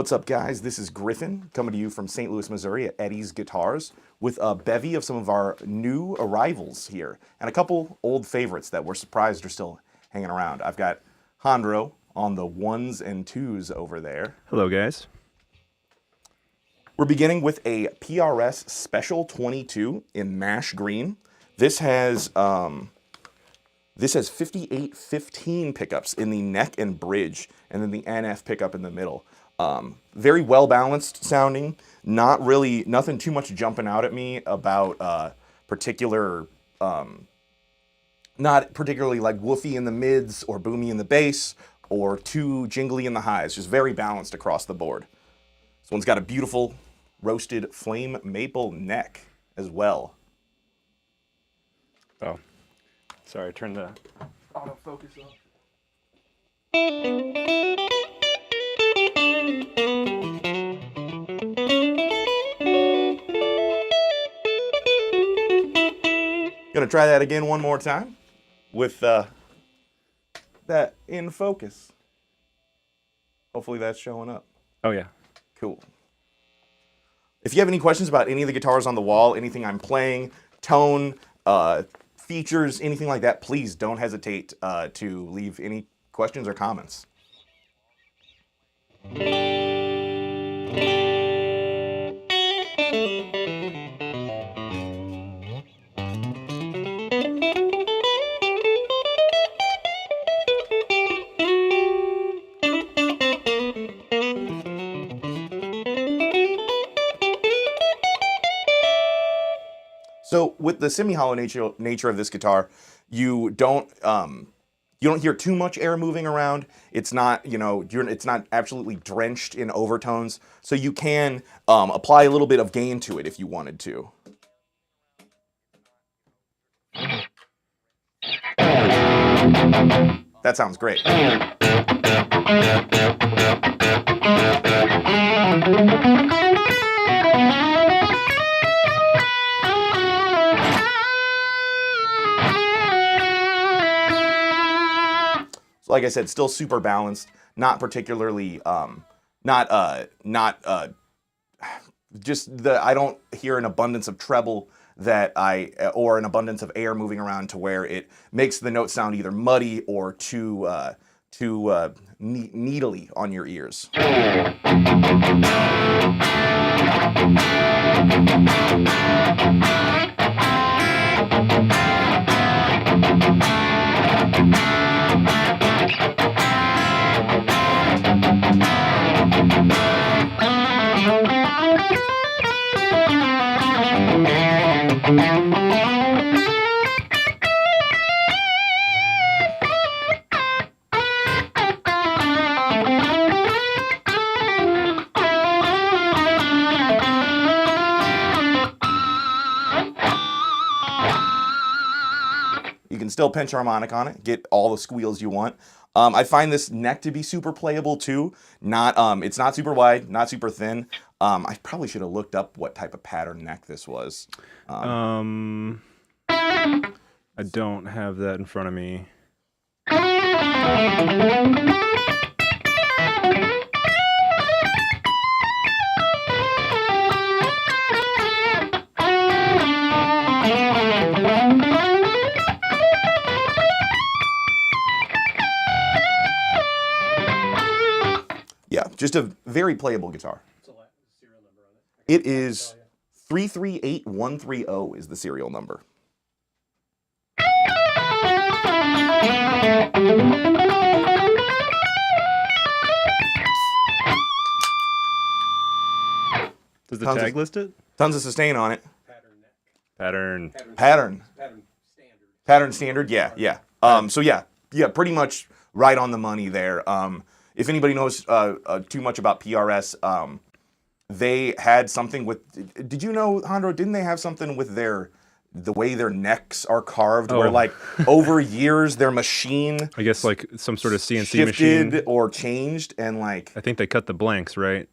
What's up, guys? This is Griffin coming to you from St. Louis, Missouri at Eddie's Guitars with a bevy of some of our new arrivals here and a couple old favorites that we're surprised are still hanging around. I've got Hondro on the ones and twos over there. Hello, guys. We're beginning with a PRS Special 22 in Mash Green. This has 5815 pickups in the neck and bridge, and then the NF pickup in the middle. Very well balanced sounding. Nothing too much jumping out at me about not particularly like woofy in the mids or boomy in the bass or too jingly in the highs. Just very balanced across the board. This one's got a beautiful roasted flame maple neck as well. Oh, sorry, turn the autofocus off. Gonna try that again one more time with that in focus. Hopefully that's showing up. Oh yeah. Cool. If you have any questions about any of the guitars on the wall, anything I'm playing, tone, features, anything like that, please don't hesitate to leave any questions or comments. So with the semi-hollow nature of this guitar, you don't hear too much air moving around. It's not, it's not absolutely drenched in overtones. So you can apply a little bit of gain to it if you wanted to. That sounds great. Like I said, still super balanced, not particularly, I don't hear an abundance of treble or an abundance of air moving around to where it makes the note sound either muddy or too needly on your ears. You can still pinch harmonic on it, get all the squeals you want. I find this neck to be super playable too. It's not super wide, not super thin. I probably should have looked up what type of pattern neck this was. I don't have that in front of me. Yeah, just a very playable guitar. Serial number on it? It is 338130 is the serial number. Does the tag list it? Tons of sustain on it. Pattern. Pattern standard, yeah. So yeah, pretty much right on the money there. If anybody knows too much about PRS, they had something with, did you know, Hondro, didn't they have something with the way their necks are carved, where like over years their machine, I guess like some sort of CNC shifted machine or changed, and like I think they cut the blanks, right?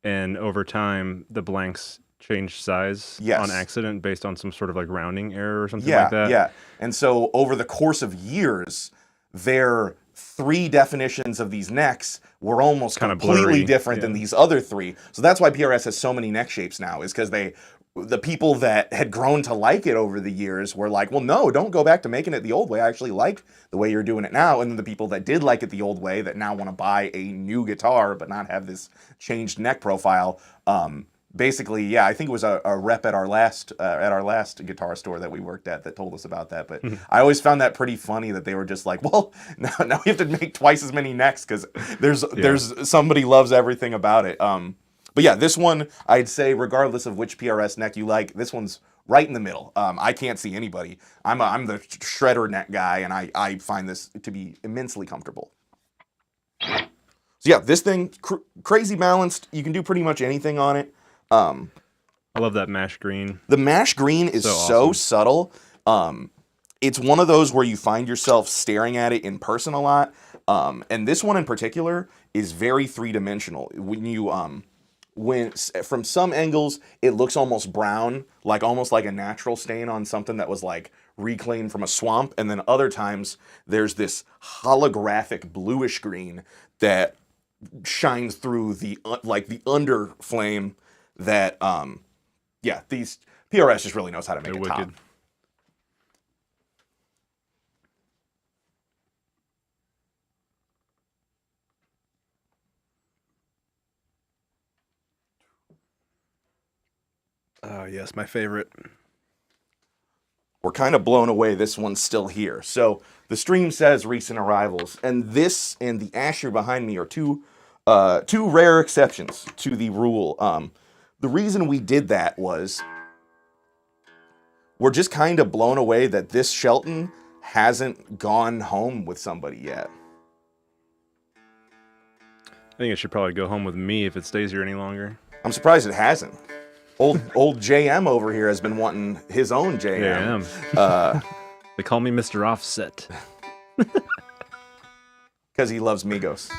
And over time the blanks changed size on accident based on some sort of like rounding error or something like that. Yeah. And so over the course of years, their 3 definitions of these necks were almost Kinda completely blurry, different than these other 3. So that's why PRS has so many neck shapes now, is because the people that had grown to like it over the years were like, well, no, don't go back to making it the old way. I actually like the way you're doing it now. And then the people that did like it the old way that now want to buy a new guitar but not have this changed neck profile, basically, yeah, I think it was a rep at our last guitar store that we worked at that told us about that. But I always found that pretty funny that they were just like, well, now we have to make twice as many necks because there's somebody loves everything about it. But yeah, this one, I'd say, regardless of which PRS neck you like, this one's right in the middle. I can't see anybody. I'm the shredder neck guy, and I find this to be immensely comfortable. So yeah, this thing, crazy balanced. You can do pretty much anything on it. I love that mash green. The mash green is so subtle. It's one of those where you find yourself staring at it in person a lot. And this one in particular is very 3-dimensional. When from some angles it looks almost brown, like almost like a natural stain on something that was like reclaimed from a swamp, and then other times there's this holographic bluish green that shines through the under flame that these PRS just really knows how to make it top. Oh, yes, my favorite. We're kind of blown away this one's still here. So the stream says recent arrivals, and this and the Asher behind me are two rare exceptions to the rule. The reason we did that was we're just kind of blown away that this Shelton hasn't gone home with somebody yet. I think it should probably go home with me if it stays here any longer. I'm surprised it hasn't. Old JM over here has been wanting his own JM. They call me Mr. Offset. Because he loves Migos.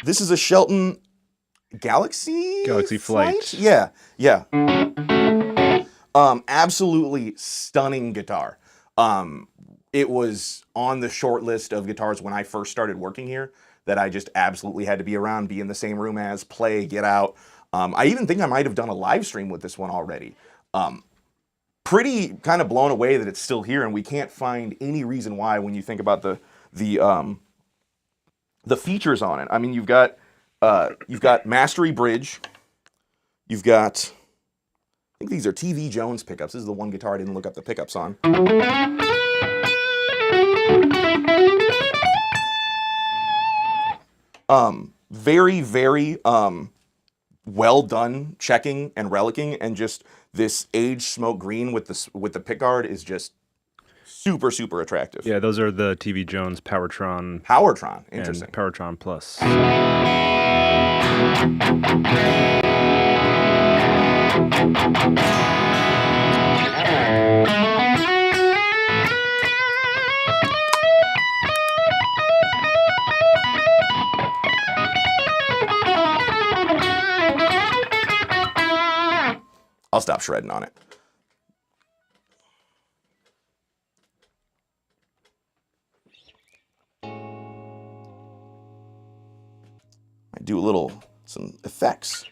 This is a Shelton Galaxyflite. Yeah. Absolutely stunning guitar. It was on the short list of guitars when I first started working here that I just absolutely had to be around, be in the same room as, play, get out. I even think I might have done a live stream with this one already. Pretty kind of blown away that it's still here, and we can't find any reason why when you think about the features on it. I mean, you've got Mastery Bridge. You've got, I think these are TV Jones pickups. This is the one guitar I didn't look up the pickups on. Very, very well done checking and relicking, and just this aged smoke green with the pickguard is just super, super attractive. Yeah, those are the TV Jones Powertron. Interesting. And Powertron Plus. I'll stop shredding on it. I do some effects.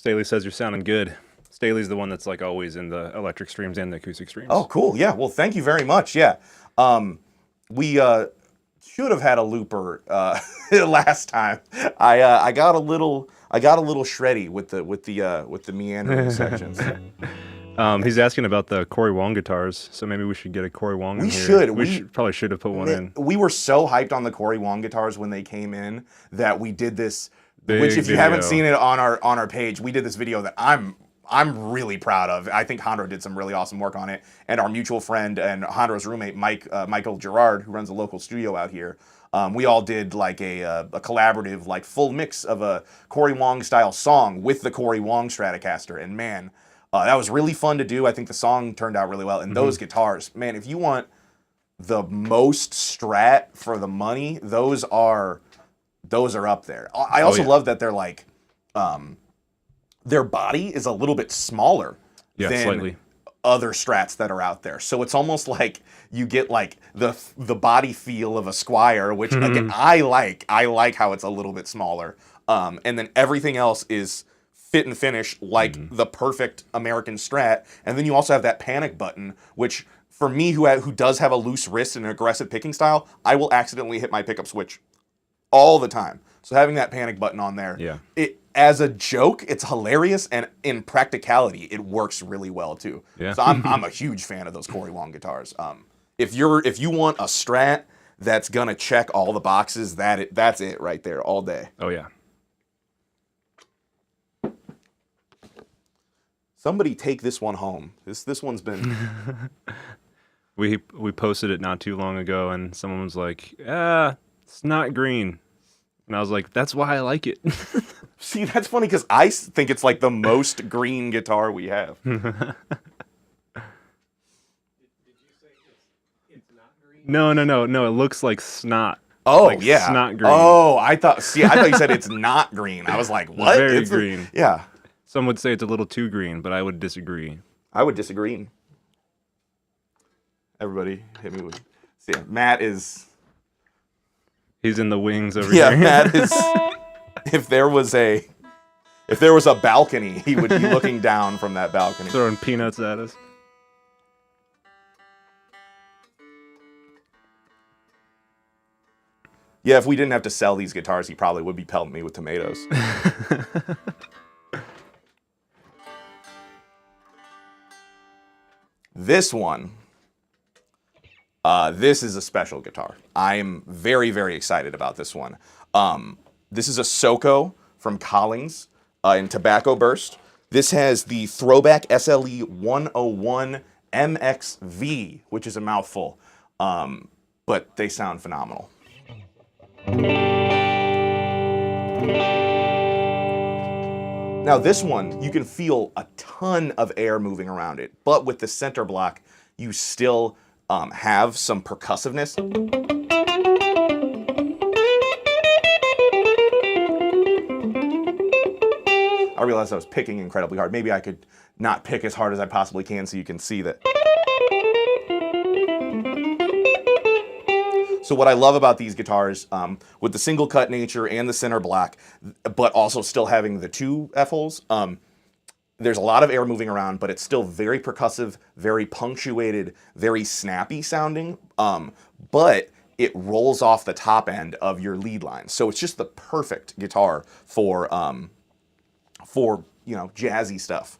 Staley says you're sounding good. Staley's the one that's like always in the electric streams and the acoustic streams. Oh, cool. Yeah. Well, thank you very much. Yeah. We should have had a looper last time. I got a little shreddy with the meandering sections. He's asking about the Kauri Wong guitars, so maybe we should get a Kauri Wong in here. Should. We probably should have put one in. We were so hyped on the Kauri Wong guitars when they came in that we did this, Big which if you video. haven't seen it on our page, we did this video that I'm really proud of. I think Hondro did some really awesome work on it, and our mutual friend and Hondro's roommate, Michael Gerard, who runs a local studio out here, we all did like a collaborative, like full mix of a Kauri Wong style song with the Kauri Wong Stratocaster, and man, that was really fun to do. I think the song turned out really well, and those guitars, man, if you want the most Strat for the money, those are up there. I also love that they're like, their body is a little bit smaller than slightly. Other Strats that are out there. So it's almost like you get like the body feel of a Squire, which again, I like how it's a little bit smaller. And then everything else is fit and finish like the perfect American Strat. And then you also have that panic button, which for me, who does have a loose wrist and an aggressive picking style, I will accidentally hit my pickup switch all the time. So having that panic button on there, it as a joke, it's hilarious, and in practicality, it works really well too. Yeah. So I'm a huge fan of those Kauri Wong guitars. If you want a Strat that's gonna check all the boxes, that's it right there all day. Oh yeah. Somebody take this one home. This one's been. We posted it not too long ago, and someone was like, it's not green. And I was like, that's why I like it. See, that's funny because I think it's like the most green guitar we have. Did you say it's not green? No. It looks like snot. Oh, like yeah. Snot green. Oh, I thought you said it's not green. I was like, what? Very green. Yeah. Some would say it's a little too green, but I would disagree. I would disagree. Everybody hit me with. See, Matt is. He's in the wings over Yeah, here. Matt is. If there was a balcony, he would be looking down from that balcony. Throwing peanuts at us. Yeah, if we didn't have to sell these guitars, he probably would be pelting me with tomatoes. This one, this is a special guitar. I am very, very excited about this one. This is a SoCo from Collings in Tobacco Burst. This has the Throwback SLE 101 MXV, which is a mouthful, but they sound phenomenal. Now this one, you can feel a ton of air moving around it, but with the center block, you still have some percussiveness. I realized I was picking incredibly hard. Maybe I could not pick as hard as I possibly can so you can see that. So what I love about these guitars, with the single cut nature and the center block, but also still having the two F-holes, there's a lot of air moving around, but it's still very percussive, very punctuated, very snappy sounding, but it rolls off the top end of your lead line. So it's just the perfect guitar for jazzy stuff.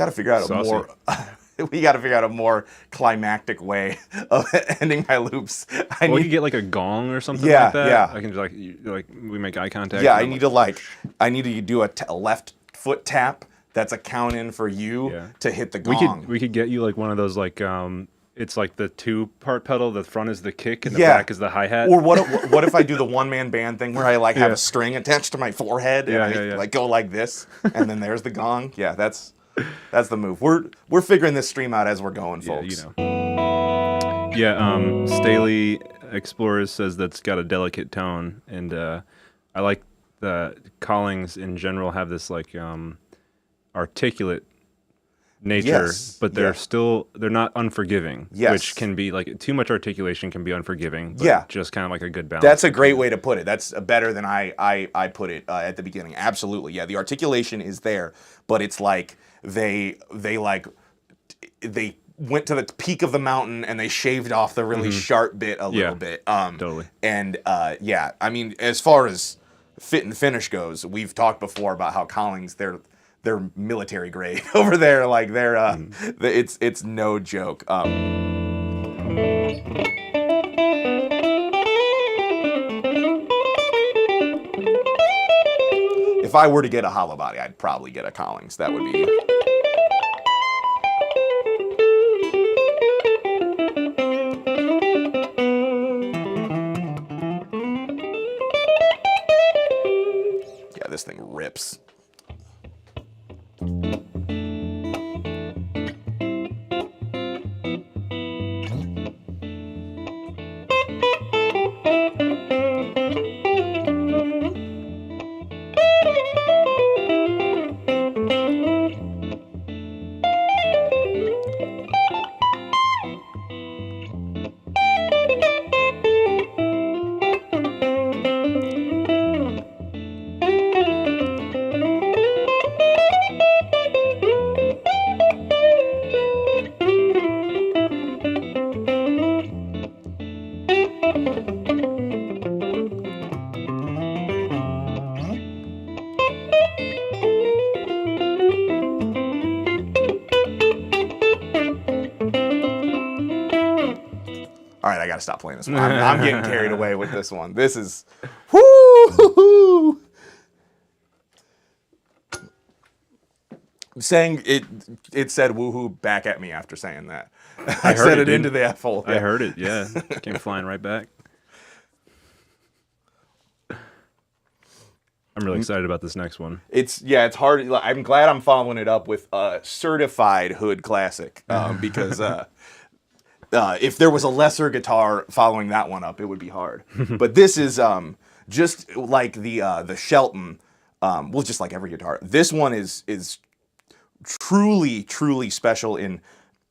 Got to figure out Saucy. a more. We got to figure out a more climactic way of ending my loops. I Well, you need, get like a gong or something Yeah, like that. yeah. I can just like we make eye contact. yeah, and I I'm need to I need to do a left foot tap. That's a count in for you Yeah. to hit the We gong. could get you like one of those like it's like the 2-part pedal. The front is the kick and the Yeah. back is the hi hat. Or what if I do the one-man band thing where I like have Yeah. a string attached to my forehead and Yeah, I yeah. like go like this and then there's the gong? Yeah, that's the move. We're figuring this stream out as we're going, folks. Yeah, you know. Yeah, Staley Explorers says that's got a delicate tone, and I like the Collings in general have this like articulate nature, Yes, but they're not unforgiving. Yes. Which can be like too much articulation can be unforgiving. But Yeah. just kind of like a good balance. That's a great way to put it. That's better than I put it at the beginning. Absolutely. Yeah, the articulation is there, but it's like they went to the peak of the mountain and they shaved off the really sharp bit a little bit. Totally. And yeah, I mean, as far as fit and finish goes, we've talked before about how Collings they're military grade over there. Like they're it's no joke. If I were to get a hollow body, I'd probably get a Collings. That would be. Yeah, this thing rips. All right, I gotta stop playing this one. I'm getting carried away with this one. This is, whoo! Saying it said woohoo back at me after saying that. I heard said it, it dude. into the F-hole. I heard it. Yeah, came flying right back. I'm really excited about this next one. It's hard. I'm glad I'm following it up with a certified hood classic because if there was a lesser guitar following that one up, it would be hard. But this is just like the Shelton. Well, just like every guitar, this one is truly special in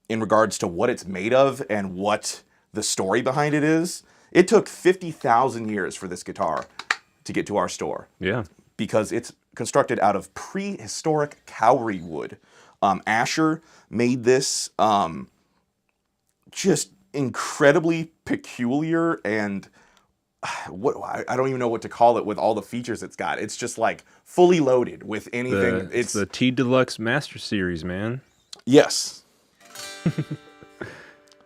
regards to what it's made of and what the story behind it is. It took 50,000 years for this guitar to get to our store. Yeah. Because it's constructed out of prehistoric Kauri wood. Asher made this just incredibly peculiar and I don't even know what to call it with all the features it's got. It's just like fully loaded with anything. It's the T Deluxe Master Series, man. Yes.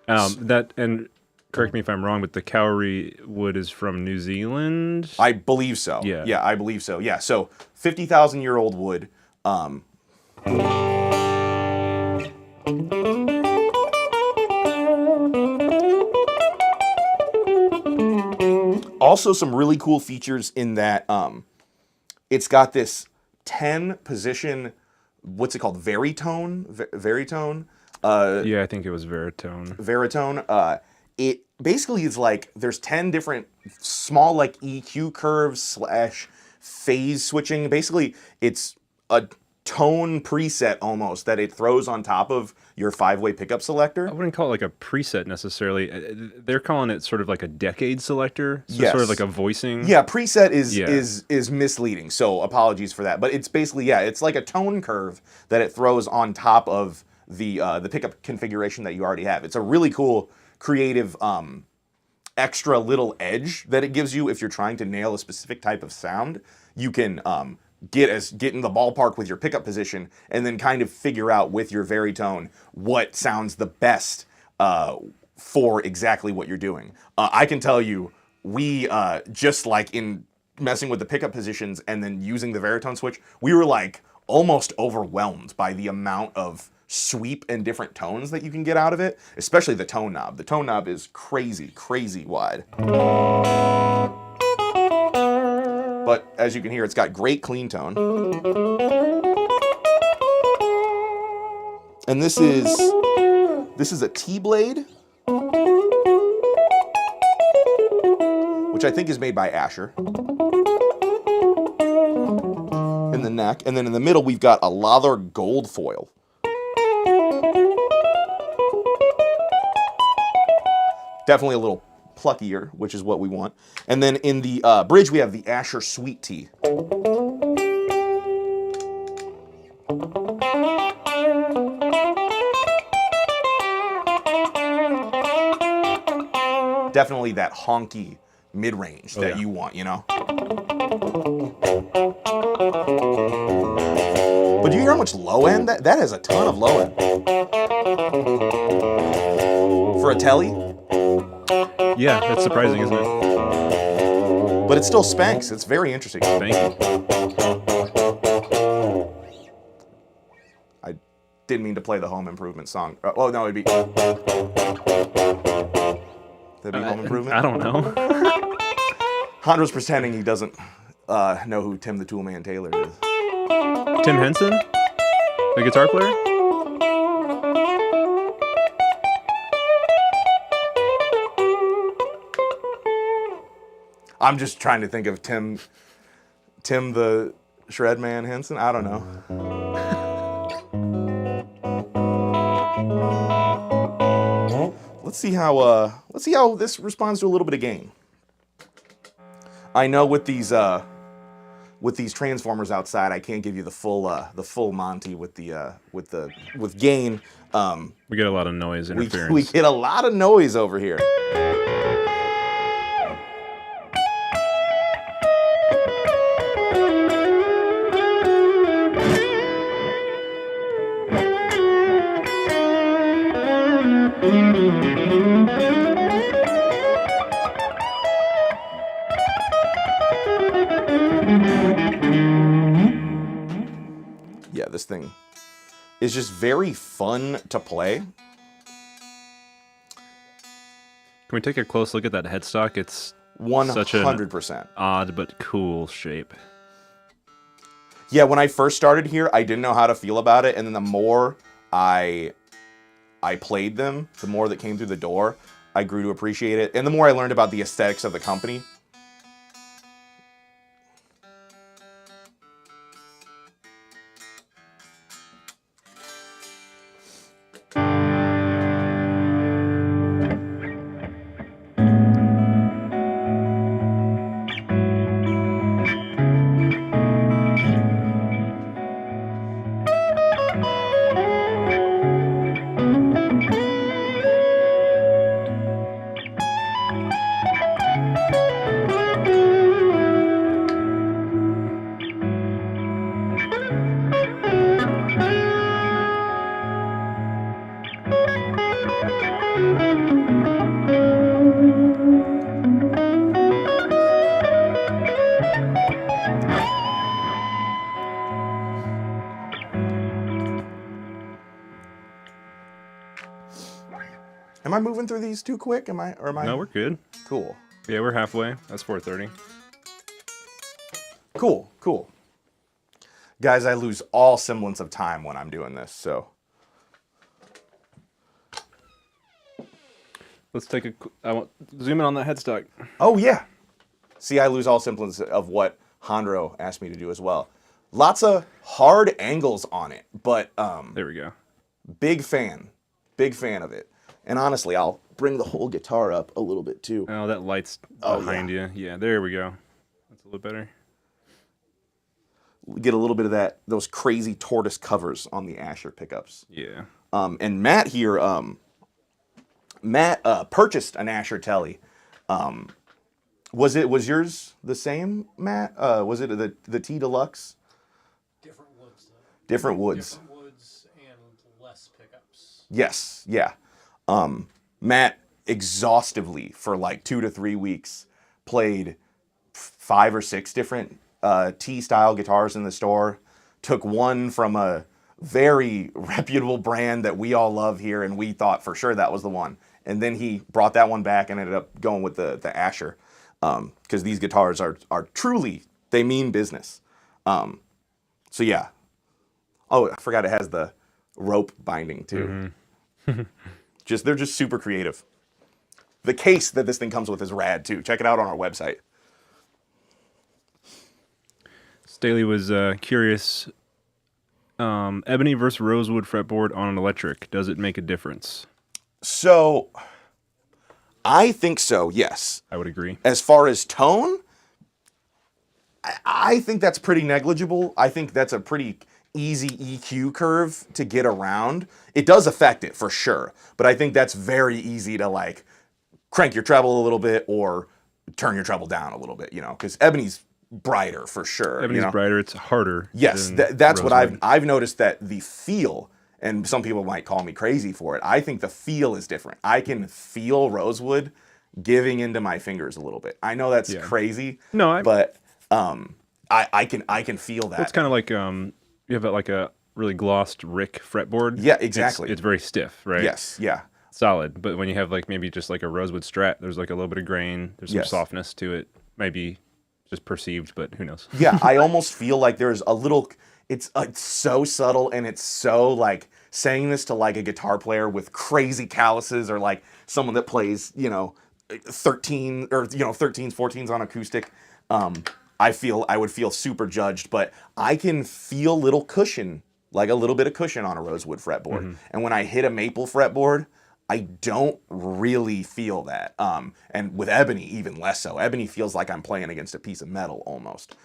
That and correct me if I'm wrong, but the Kauri wood is from New Zealand. I believe so. Yeah. I believe so. Yeah. So 50,000-year-old wood. Also, some really cool features in that it's got this 10-position, what's it called? Veritone? Veritone? Yeah, I think it was Veritone. Veritone. It basically is like there's 10 different small like EQ curves / phase switching. Basically, it's a tone preset almost that it throws on top of your 5-way pickup selector. I wouldn't call it like a preset necessarily. They're calling it sort of like a decade selector. So Yes. sort of like a voicing. Yeah, preset is Yeah. is misleading. So apologies for that. But it's basically it's like a tone curve that it throws on top of the pickup configuration that you already have. It's a really cool, creative extra little edge that it gives you if you're trying to nail a specific type of sound. You can get in the ballpark with your pickup position, and then kind of figure out with your Veritone what sounds the best for exactly what you're doing. I can tell you, we just like in messing with the pickup positions and then using the Veritone switch, we were like almost overwhelmed by the amount of sweep and different tones that you can get out of it, especially the tone knob. The tone knob is crazy, crazy wide. But as you can hear, it's got great clean tone. And this is a T-blade, which I think is made by Asher. In the neck, and then in the middle we've got a lather gold foil. Definitely a little pluckier, which is what we want. And then in the bridge we have the Asher Sweet Tea. Definitely that honky mid-range that you want, you know? But do you hear how much low end? That has a ton of low end. For a telly? Yeah, that's surprising, isn't it? But it still spanks. It's very interesting. Thank you. I didn't mean to play the Home Improvement song. Oh, no, it'd be... That'd be Home Improvement? I don't know. Hondra's pretending he doesn't know who Tim the Toolman Taylor is. Tim Henson? The guitar player? I'm just trying to think of Tim the Shred Man Henson. I don't know. Let's see how this responds to a little bit of gain. I know with these transformers outside, I can't give you the full Monty with gain. We get a lot of noise interference. We get a lot of noise over here. Yeah, this thing is just very fun to play. Can we take a close look at that headstock? It's 100%. such an odd but cool shape. Yeah, when I first started here, I didn't know how to feel about it, and then the more I played them, the more that came through the door, I grew to appreciate it, and the more I learned about the aesthetics of the company. Am I moving through these too quick? Am I? No, we're good. Cool. Yeah, we're halfway. That's 4:30. Cool. Guys, I lose all semblance of time when I'm doing this, so. Let's take I want zoom in on that headstock. Oh, yeah. See, I lose all semblance of what Hondro asked me to do as well. Lots of hard angles on it, but There we go. big fan of it. And honestly, I'll bring the whole guitar up a little bit too. Oh, that light's behind you. Yeah, there we go. That's a little better. Get a little bit of those crazy tortoise covers on the Asher pickups. Yeah. And Matt here, purchased an Asher Telly. Was yours the same, Matt? Was it the T Deluxe? Different woods. Different woods and less pickups. Yes, yeah. Matt exhaustively for like 2 to 3 weeks played 5 or 6 different T-style guitars in the store. Took one from a very reputable brand that we all love here, and we thought for sure that was the one. And then he brought that one back and ended up going with the Asher, because these guitars are truly, they mean business. So yeah. Oh, I forgot it has the rope binding too. Mm-hmm. They're just super creative. The case that this thing comes with is rad too. Check it out on our website. Staley was curious. Ebony versus rosewood fretboard on an electric. Does it make a difference? So, I think so, yes. I would agree. As far as tone, I think that's pretty negligible. I think that's a pretty easy EQ curve to get around. It does affect it for sure, but I think that's very easy to like crank your treble a little bit or turn your treble down a little bit, you know, because Ebony's brighter for sure. Ebony's brighter. It's harder. Yes, that's what I've noticed, that the feel, and some people might call me crazy for it, I think the feel is different. I can feel rosewood giving into my fingers a little bit. I know that's crazy. No, but I can feel that. Well, it's kind of like you have like a really glossed Rick fretboard. Yeah, exactly. It's very stiff, right? Yes, yeah. Solid. But when you have like maybe just like a rosewood Strat, there's like a little bit of grain. There's some softness to it. Maybe just perceived, but who knows? Yeah, I almost feel like there's a little. It's so subtle, and it's so like saying this to like a guitar player with crazy calluses, or like someone that plays 13 or 13s, 14s on acoustic. I would feel super judged, but I can feel little cushion, like a little bit of cushion on a rosewood fretboard. Mm-hmm. And when I hit a maple fretboard, I don't really feel that. And with ebony, even less so. Ebony feels like I'm playing against a piece of metal almost.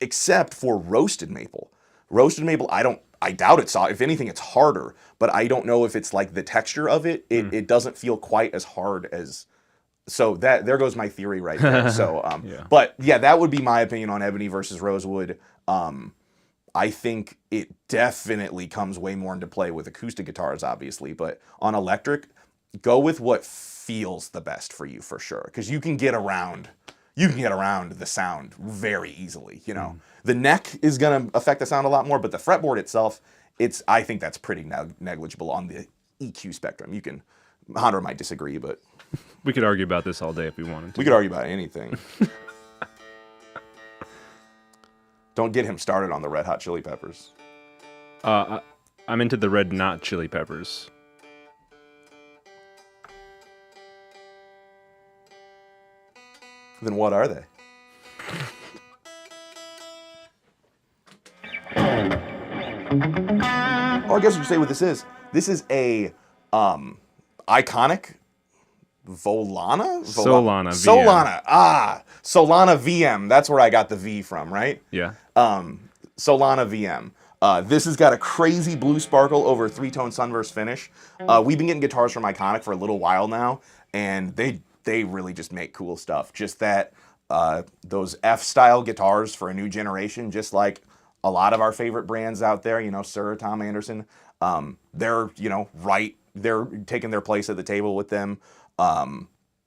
Except for roasted maple. Roasted maple, I doubt it's soft. If anything, it's harder, but I don't know if it's like the texture of it. It doesn't feel quite as hard as. So there goes my theory right there. So, but yeah, that would be my opinion on ebony versus rosewood. I think it definitely comes way more into play with acoustic guitars, obviously, but on electric, go with what feels the best for you for sure, because you can get around the sound very easily. You know, the neck is gonna affect the sound a lot more, but the fretboard itself, I think that's pretty negligible on the EQ spectrum. Hunter might disagree, but we could argue about this all day if we wanted to. We could argue about anything. Don't get him started on the Red Hot Chili Peppers. I'm into the Red Not Chili Peppers. Then what are they? I guess you could say what this is. This is a iconic Solana VM. That's where I got the V from, right? Yeah. Solana VM. This has got a crazy blue sparkle over a 3-tone Sunburst finish. We've been getting guitars from Iconic for a little while now, and they really just make cool stuff. Just that those F-style guitars for a new generation, just like a lot of our favorite brands out there, Suhr, Tom Anderson, they're they're taking their place at the table with them.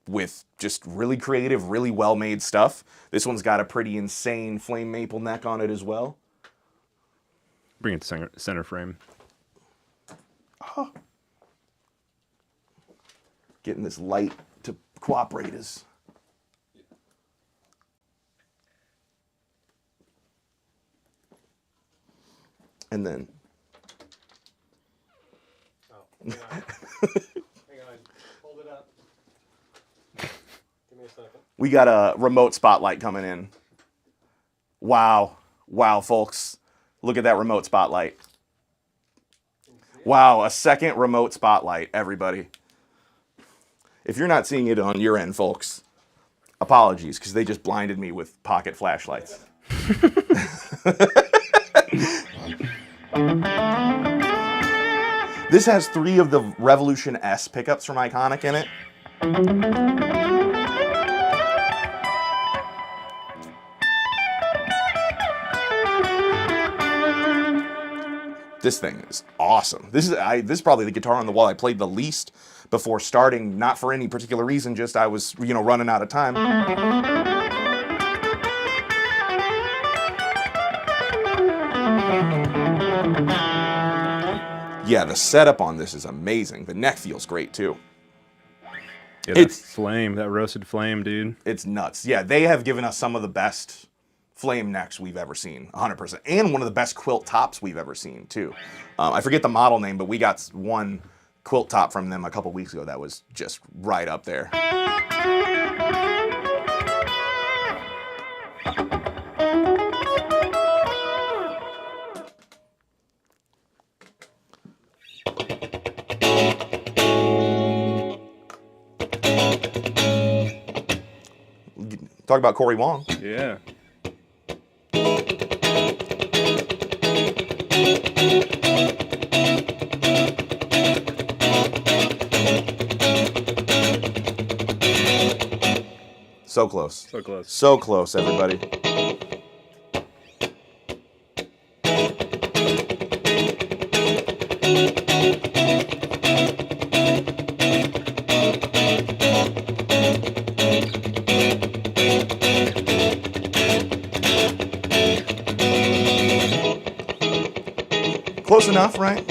With just really creative, really well-made stuff. This one's got a pretty insane flame maple neck on it as well. Bring it to center frame. Oh. Getting this light to cooperate is... And then... Oh, hang on. Hang on. Hold it up. Give me a second. We got a remote spotlight coming in. Wow. Wow, folks. Look at that remote spotlight. Wow, a second remote spotlight, everybody. If you're not seeing it on your end, folks, apologies, because they just blinded me with pocket flashlights. This has 3 of the Revolution S pickups from Iconic in it. This thing is awesome. This is probably the guitar on the wall I played the least before starting, not for any particular reason, just I was, running out of time. Yeah, the setup on this is amazing. The neck feels great too. Yeah, that roasted flame, dude. It's nuts. Yeah, they have given us some of the best flame necks we've ever seen, 100%. And one of the best quilt tops we've ever seen too. I forget the model name, but we got one quilt top from them a couple weeks ago that was just right up there. Talk about Kauri Wong. Yeah. So close. So close. So close, everybody. Close enough, right?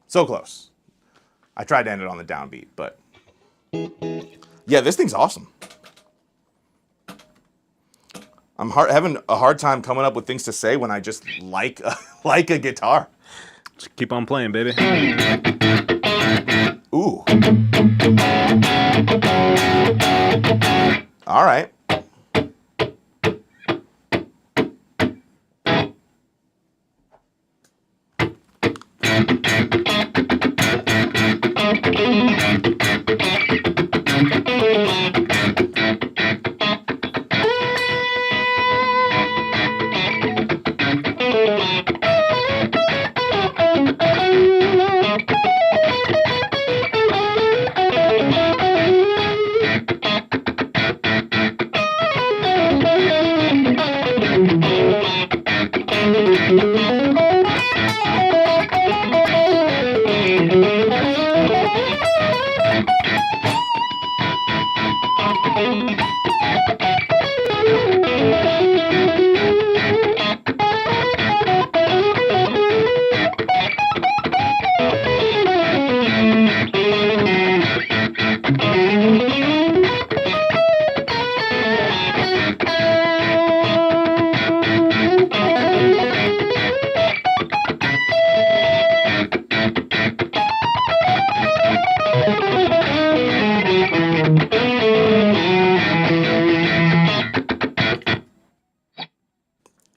So close. I tried to end it on the downbeat, but yeah, this thing's awesome. I'm having a hard time coming up with things to say when I just like a guitar. Just keep on playing, baby. Ooh. All right.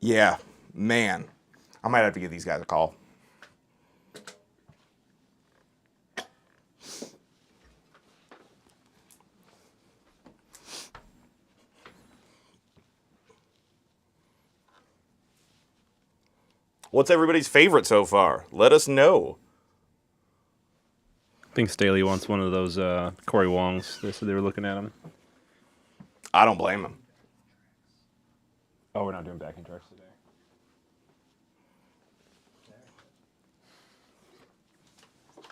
Yeah, man. I might have to give these guys a call. What's everybody's favorite so far? Let us know. I think Staley wants one of those Kauri Wongs. They said they were looking at them. I don't blame him. Oh, we're not doing backing tracks today.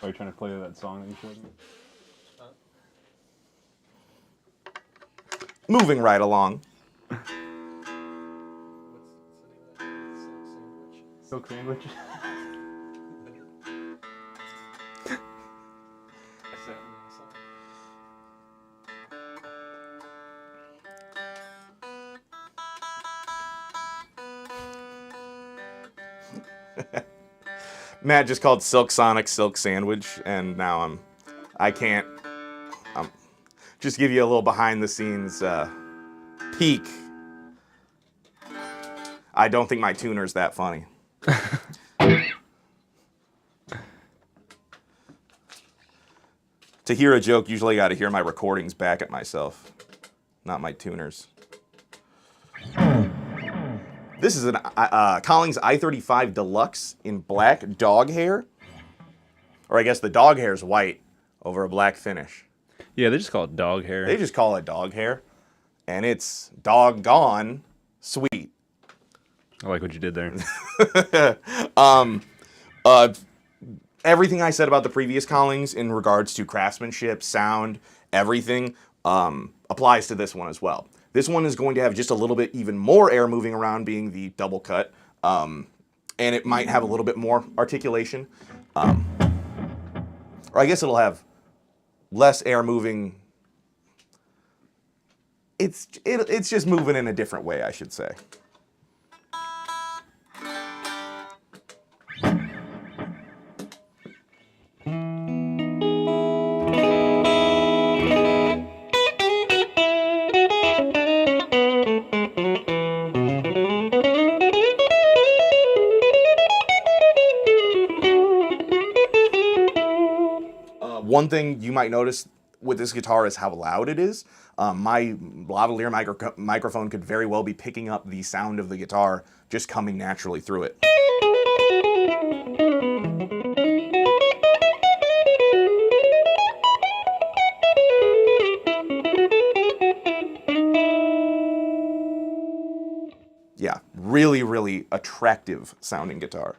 Are you trying to play that song that you showed me? Moving right along. Silk sandwich. Matt just called Silk Sonic Silk Sandwich, and now I can't just give you a little behind the scenes peek. I don't think my tuner's that funny. To hear a joke, usually I got to hear my recordings back at myself, not my tuners. This is an Collings I-35 Deluxe in black Doghair. Or I guess the Doghair's white over a black finish. Yeah, they just call it Doghair. They just call it Doghair. And it's doggone sweet. I like what you did there. Everything I said about the previous Collings in regards to craftsmanship, sound, everything applies to this one as well. This one is going to have just a little bit even more air moving around, being the double cut, and it might have a little bit more articulation. Or I guess it'll have less air moving. It's just moving in a different way, I should say. One thing you might notice with this guitar is how loud it is. My lavalier microphone could very well be picking up the sound of the guitar just coming naturally through it. Yeah, really, really attractive sounding guitar.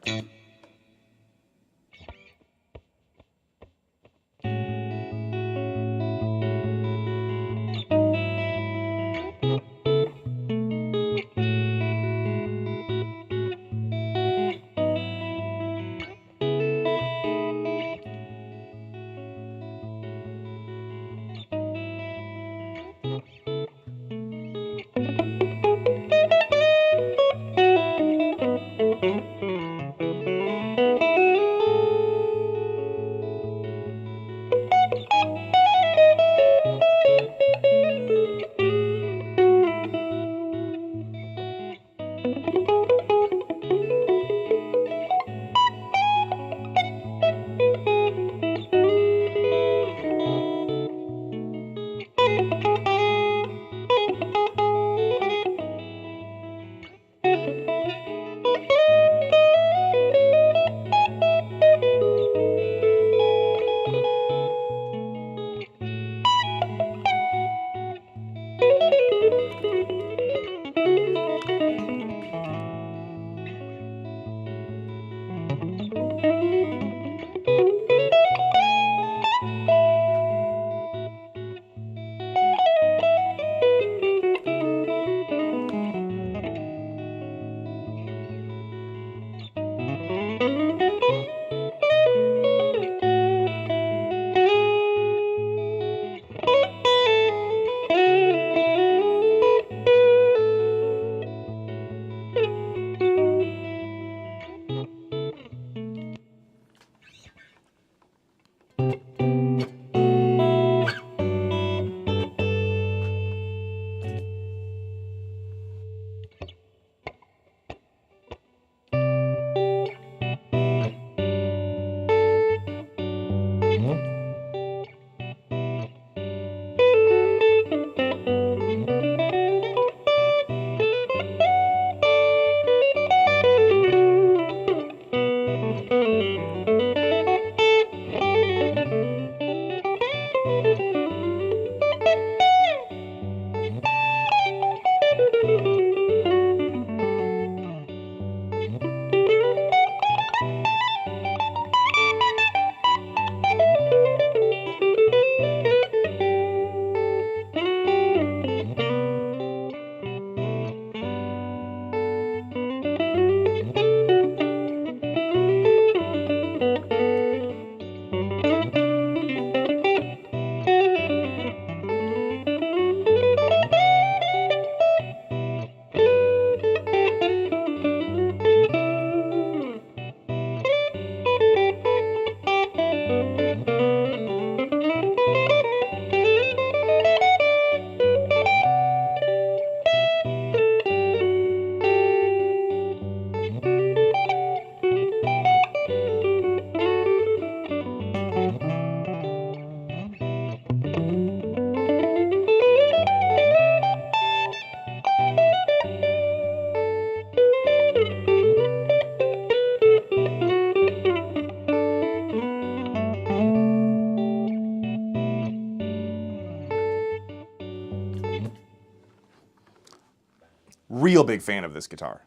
real big fan of this guitar.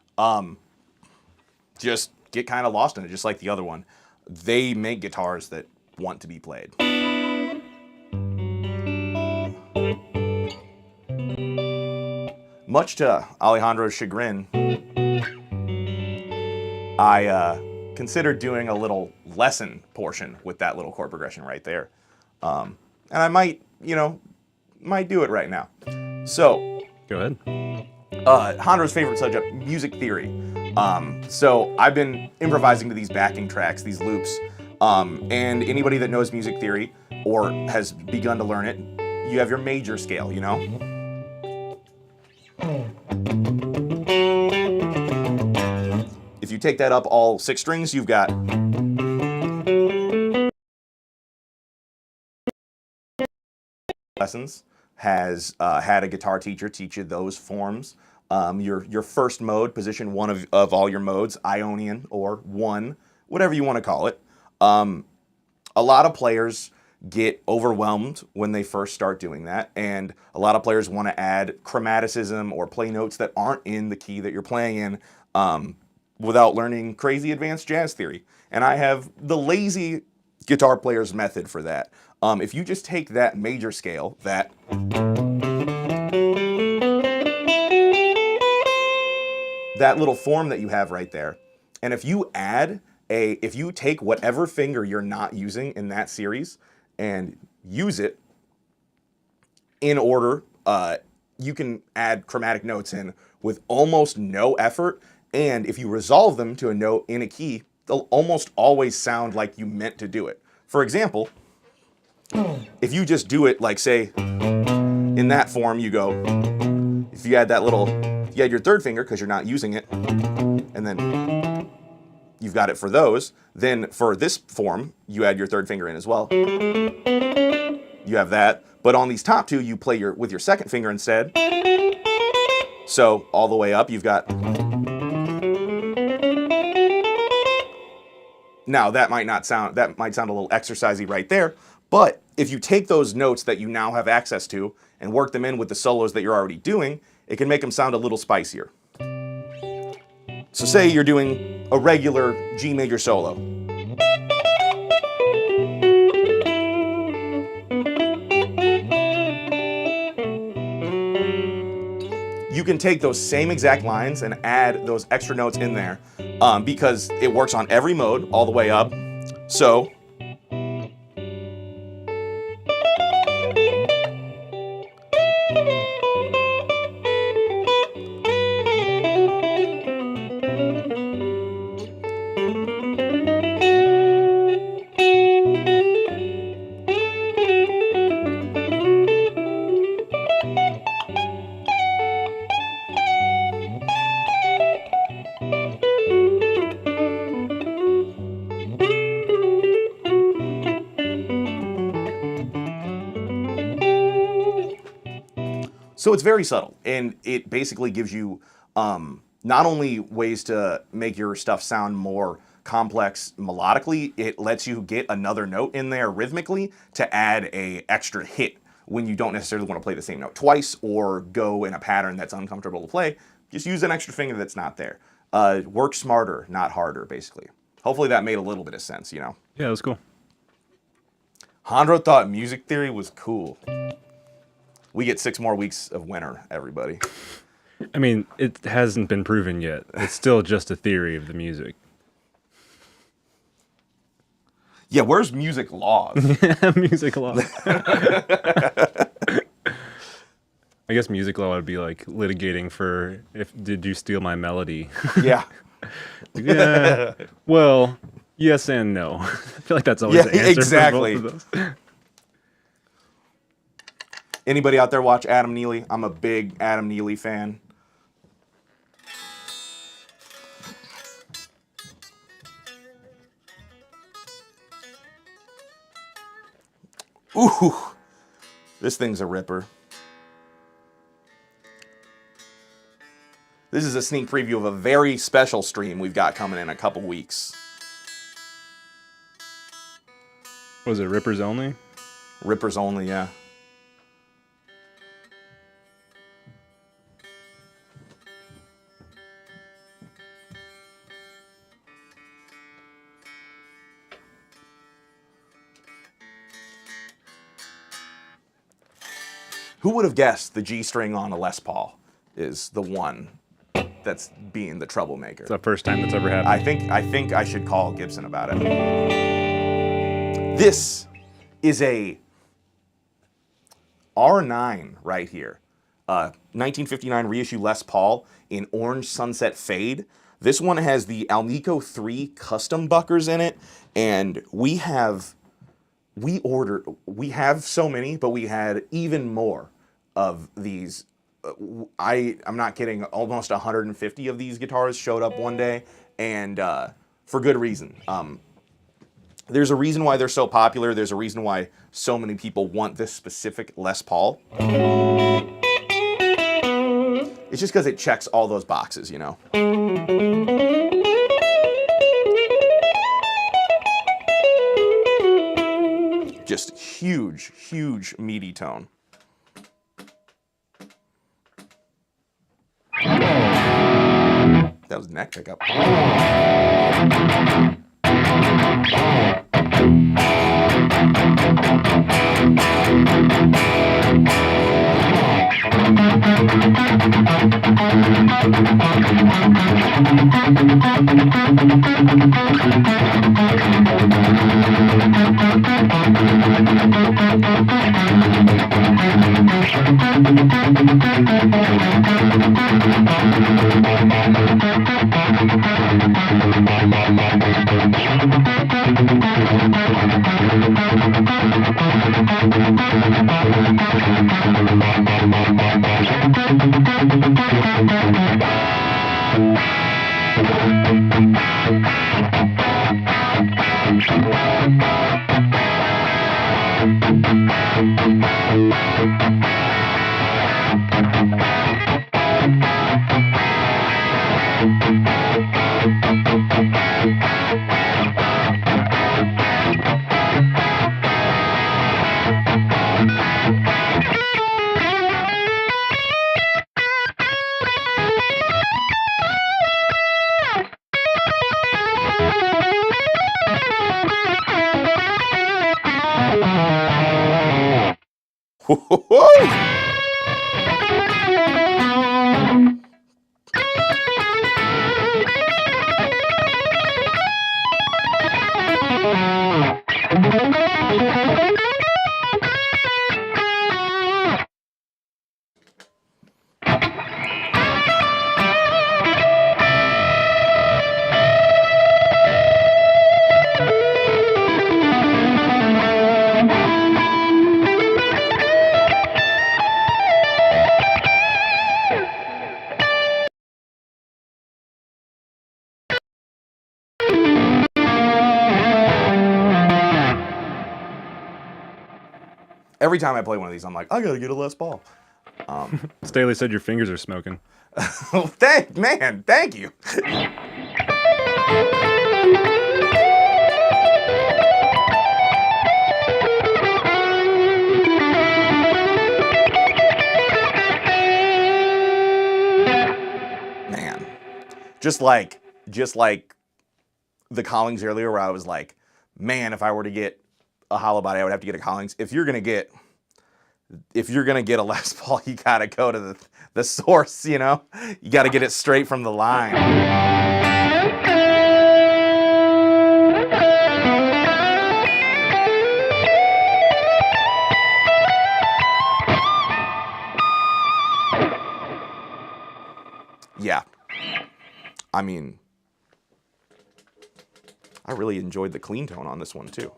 Just get kind of lost in it, just like the other one. They make guitars that want to be played. Much to Alejandro's chagrin, I considered doing a little lesson portion with that little chord progression right there. And I might do it right now. So, Go ahead. Handra's favorite subject, music theory. So I've been improvising to these backing tracks, these loops. And anybody that knows music theory or has begun to learn it, you have your major scale, you know? If you take that up all 6 strings, you've got lessons. Has had a guitar teacher teach you those forms. Your first mode, position 1 of all your modes, Ionian or 1, whatever you want to call it. A lot of players get overwhelmed when they first start doing that, and a lot of players want to add chromaticism or play notes that aren't in the key that you're playing in without learning crazy advanced jazz theory. And I have the lazy guitar player's method for that. If you just take that major scale, that little form that you have right there, and if you take whatever finger you're not using in that series and use it in order, you can add chromatic notes in with almost no effort, and if you resolve them to a note in a key, they'll almost always sound like you meant to do it. For example, if you just do it like, say, in that form, you go, if you had your 3rd finger because you're not using it, and then you've got it for those, then for this form, you add your 3rd finger in as well. You have that, but on these top 2, you play with your 2nd finger instead. So all the way up, you've got. Now that might sound a little exercisey right there, but if you take those notes that you now have access to and work them in with the solos that you're already doing, it can make them sound a little spicier. So say you're doing a regular G major solo. You can take those same exact lines and add those extra notes in there because it works on every mode all the way up. So it's very subtle, and it basically gives you not only ways to make your stuff sound more complex melodically, it lets you get another note in there rhythmically to add a extra hit when you don't necessarily want to play the same note twice or go in a pattern that's uncomfortable to play. Just use an extra finger that's not there. Work smarter, not harder, basically. Hopefully that made a little bit of sense, you know? Yeah, that's cool. Hondro thought music theory was cool. We get 6 more weeks of winter, everybody. I mean, it hasn't been proven yet. It's still just a theory of the music. Yeah, where's music laws? Music law. I guess music law would be like litigating for did you steal my melody? Yeah. Yeah. Well, yes and no. I feel like that's always the answer exactly. for both of those. Anybody out there watch Adam Neely? I'm a big Adam Neely fan. Ooh, this thing's a ripper. This is a sneak preview of a very special stream we've got coming in a couple weeks. Was it Rippers Only? Rippers Only, yeah. Who would have guessed the G string on a Les Paul is the one that's being the troublemaker? It's the first time that's ever happened. I think I should call Gibson about it. This is a R9 right here. 1959 reissue Les Paul in orange sunset fade. This one has the Alnico 3 custom buckers in it, and we have so many, but we had even more of these. I'm not kidding, almost 150 of these guitars showed up one day, and for good reason. There's a reason why they're so popular. There's a reason why so many people want this specific Les Paul. It's just because it checks all those boxes, you know? Just huge, huge meaty tone. That was neck pickup. Every time I play one of these, I'm like, I gotta get a Les Paul. Staley said your fingers are smoking. Thank you. Man, just like the Collings earlier, where I was like, man, if I were to get a hollow body, I would have to get a Collings. If you're gonna get a Les Paul, you gotta go to the source, you know? You gotta get it straight from the line. Yeah. I mean, I really enjoyed the clean tone on this one too.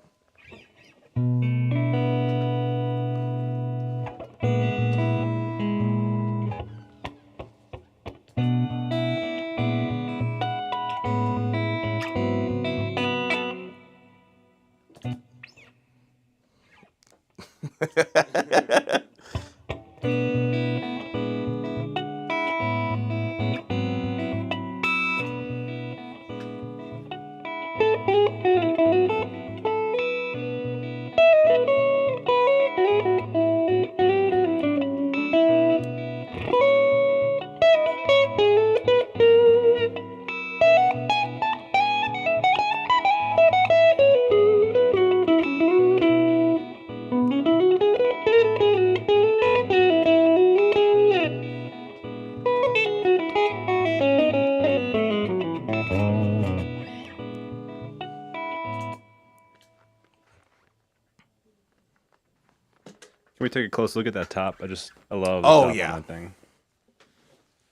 we take a close look at that top? I love the Oh, top yeah. on that thing.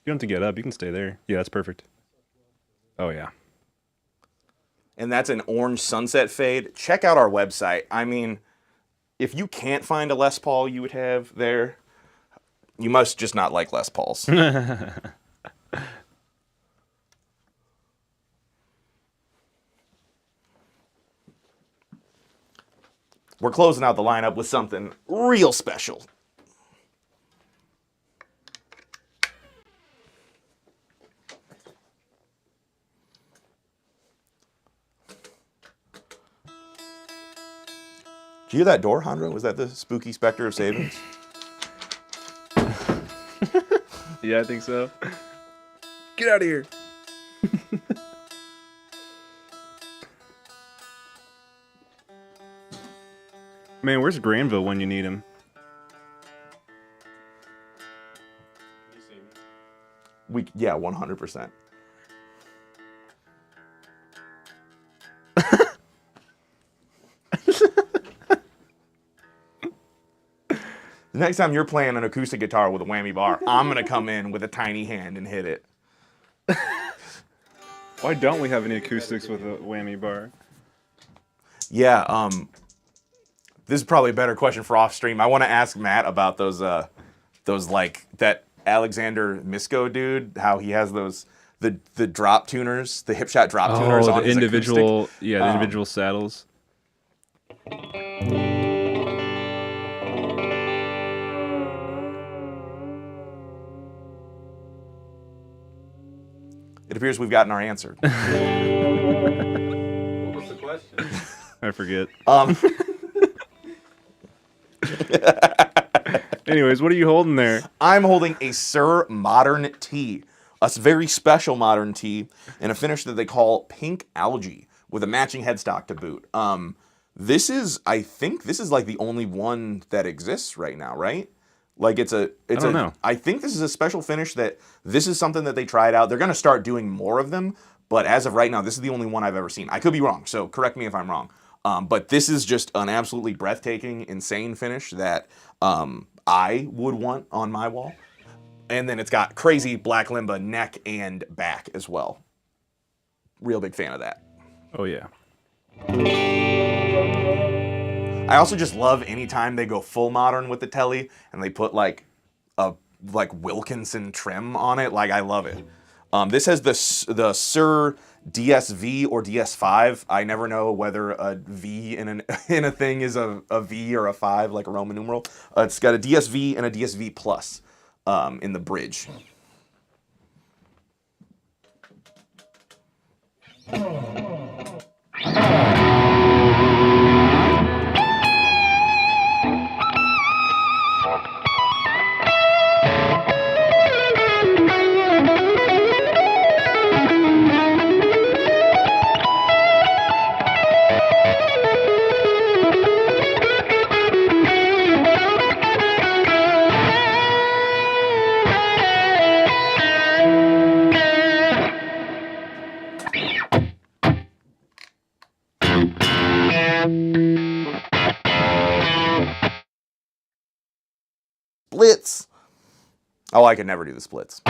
You don't have to get up. You can stay there. Yeah, that's perfect. Oh, yeah. And that's an orange sunset fade. Check out our website. I mean, if you can't find a Les Paul you would have there, you must just not like Les Pauls. We're closing out the lineup with something real special. Did you hear that door, Hondro? Was that the spooky specter of savings? Yeah, I think so. Get out of here. Man, where's Granville when you need him? Yeah, 100%. The next time you're playing an acoustic guitar with a whammy bar, I'm gonna come in with a tiny hand and hit it. Why don't we have any acoustics with a whammy bar? Yeah, this is probably a better question for off stream. I want to ask Matt about those like that Alexander Misko dude, how he has those the drop tuners, the hip shot drop tuners on the his individual, acoustic. yeah, the individual saddles. It appears we've gotten our answer. What was the question? I forget. Anyways, what are you holding there? I'm holding a Suhr Modern Tea, a very special Modern Tea, in a finish that they call Pink Algae, with a matching headstock to boot. I think this is like the only one that exists right now, right? Like I don't know. I think this is a special finish this is something that they tried out. They're going to start doing more of them, but as of right now, this is the only one I've ever seen. I could be wrong, so correct me if I'm wrong. But this is just an absolutely breathtaking, insane finish that I would want on my wall. And then it's got crazy black Limba neck and back as well. Real big fan of that. Oh yeah. I also just love anytime they go full modern with the telly and they put like a Wilkinson trim on it. Like, I love it. This has the Suhr DSV or DS5. I never know whether a V in a thing is a V or a 5, like a Roman numeral. It's got a DSV and a DSV plus in the bridge. Splits. Oh, I could never do the splits.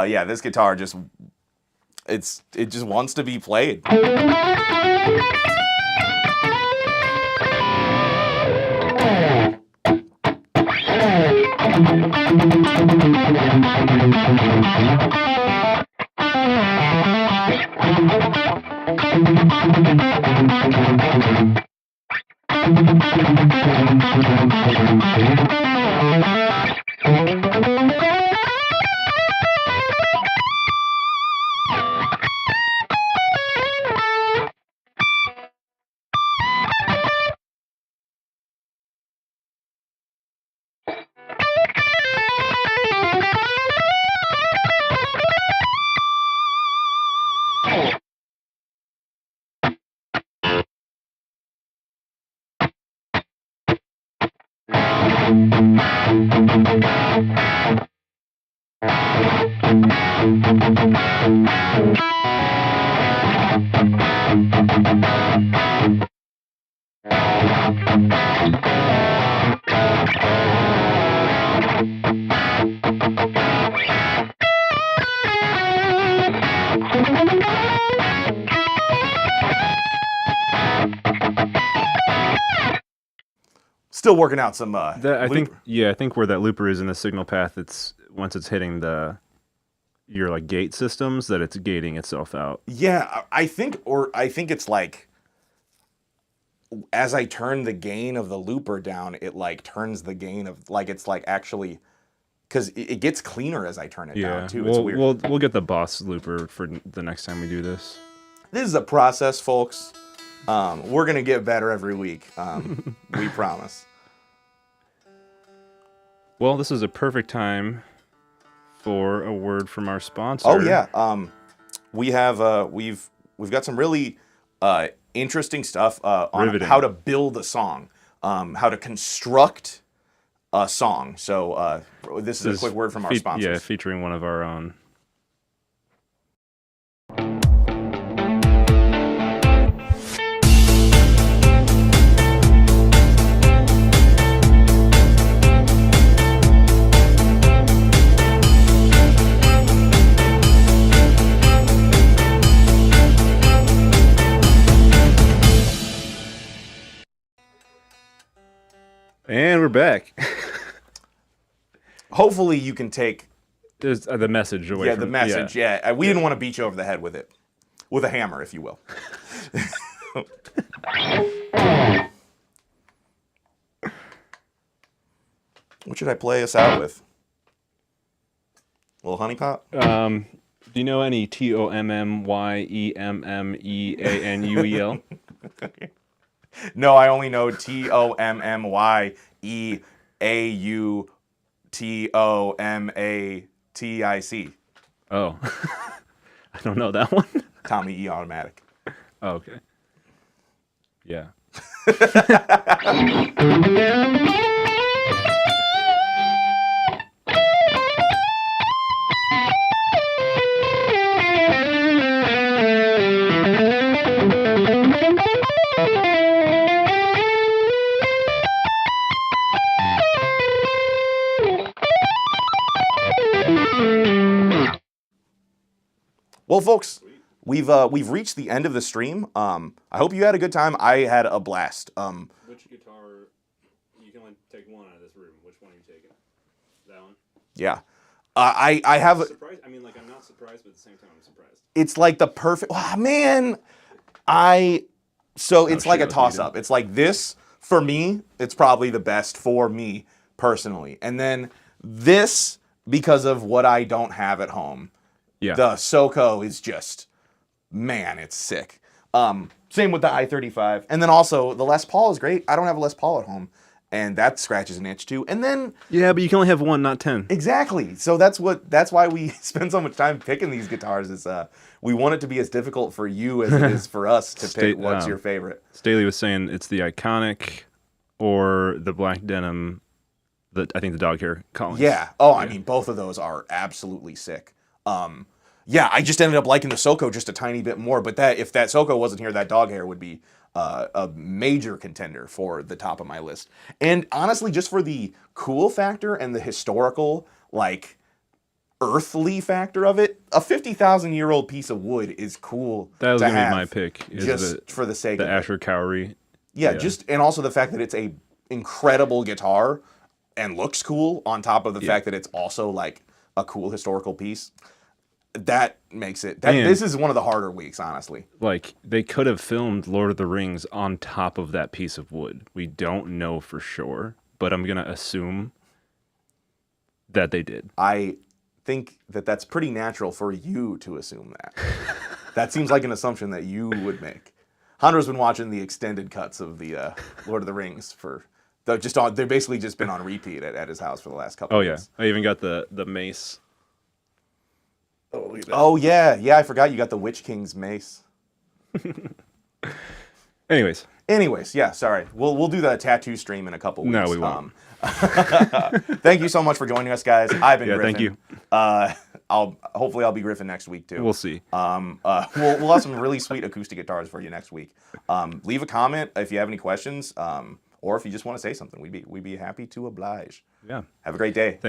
Yeah, this guitar just it just wants to be played. Still working out some. I think where that looper is in the signal path, it's once it's hitting your like gate systems that it's gating itself out. Yeah, I think it's like as I turn the gain of the looper down, it like turns the gain of like it's like actually because it gets cleaner as I turn it down too. It's weird. We'll get the boss looper for the next time we do this. This is a process, folks. We're gonna get better every week. We promise. Well, this is a perfect time for a word from our sponsor. Oh yeah, we have we've got some really interesting stuff on Riveting. how to build a song, how to construct a song. So this is a quick word from our sponsors. Yeah, featuring one of our own. And we're back. Hopefully you can take There's the message away. the message. Yeah, we didn't want to beat you over the head with it, with a hammer, if you will. What should I play us out with? A little honey pot? Do you know any TOMMYEMMEANUEL? No, I only know TOMMYEAUTOMATIC. Oh, I don't know that one. Tommy E Automatic. Oh, okay. Yeah. Well, folks, we've reached the end of the stream. I hope you had a good time. I had a blast. Which guitar? You can only take one out of this room. Which one are you taking? That one. Yeah, I have. Surprised? I mean, like I'm not surprised, but at the same time, I'm surprised. It's like the perfect. Oh, man, So it's like a toss up. It's like this for me. It's probably the best for me personally, and then this because of what I don't have at home. Yeah. The SoCo is just, man, it's sick. Same with the i35. And then also, the Les Paul is great. I don't have a Les Paul at home. and that scratches an itch too. And then Yeah, but you can only have one, not 10. exactly, so that's why we spend so much time picking these guitars. Is we want it to be as difficult for you as it is for us to pick what's your favorite. Staley was saying it's the Iconic or the black denim. I think the Doghair Collings. Yeah. Oh, I mean, both of those are absolutely sick. Yeah, I just ended up liking the SoCo just a tiny bit more. But if that SoCo wasn't here, that Doghair would be a major contender for the top of my list. And honestly, just for the cool factor and the historical, like, earthly factor of it, a 50,000-year-old piece of wood is cool. That was to gonna have be my pick. Is just for the sake the of Asher Kauri. Yeah, and also the fact that it's a incredible guitar and looks cool on top of the fact that it's also like a cool historical piece. That makes it. This is one of the harder weeks, honestly. Like, they could have filmed Lord of the Rings on top of that piece of wood. We don't know for sure, but I'm gonna assume that they did. I think that's pretty natural for you to assume that. That seems like an assumption that you would make. Hunter's been watching the extended cuts of the Lord of the Rings they've basically just been on repeat at his house for the last couple of days. I even got the mace. Oh, look at that. Oh yeah, I forgot you got the Witch King's mace. Anyways, yeah, sorry. We'll do the tattoo stream in a couple weeks. No, we won't. Thank you so much for joining us, guys. I've been Griffin. Thank you. Hopefully I'll be Griffin next week too. We'll see. We'll have some really sweet acoustic guitars for you next week. Leave a comment if you have any questions, or if you just want to say something. We'd be happy to oblige. Yeah. Have a great day.